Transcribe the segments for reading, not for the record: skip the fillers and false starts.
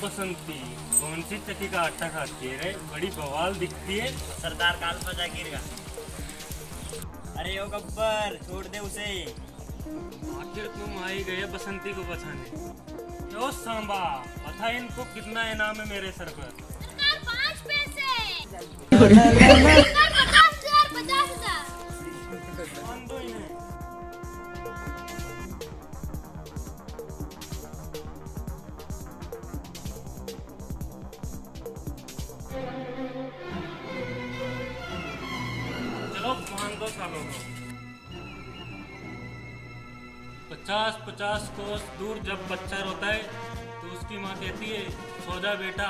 बसंती, कौन सी चक्की का आटा खाती है रे? बड़ी बवाल दिखती है। सरदार कालपा जागीर का। अरे ओ गब्बर, छोड़ दे उसे। आखिर तुम आई गए बसंती को बचाने। ओ सांबा, पता है इनको कितना इनाम है मेरे सर पर? सरकार 5 पैसे। सरकार 50,000, 50,000। मान दो इन्हें। चलो मान दो सालों को। 50-50 कोस दूर जब बच्चा रोता है तो उसकी माँ कहती है सो जा बेटा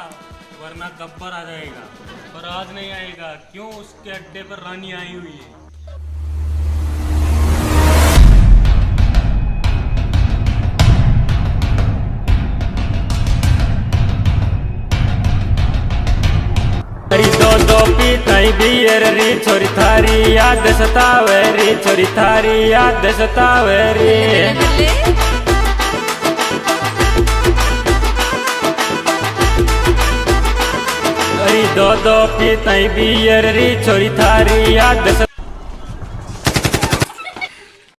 वरना गब्बर आ जाएगा। पर आज नहीं आएगा, क्यों? उसके अड्डे पर रानी आई हुई है। दो पीताई बियर री छोरी थारी याद सतावे री, छोरी थारी याद सतावे री। दो पीताई बियर री छोरी थारी याद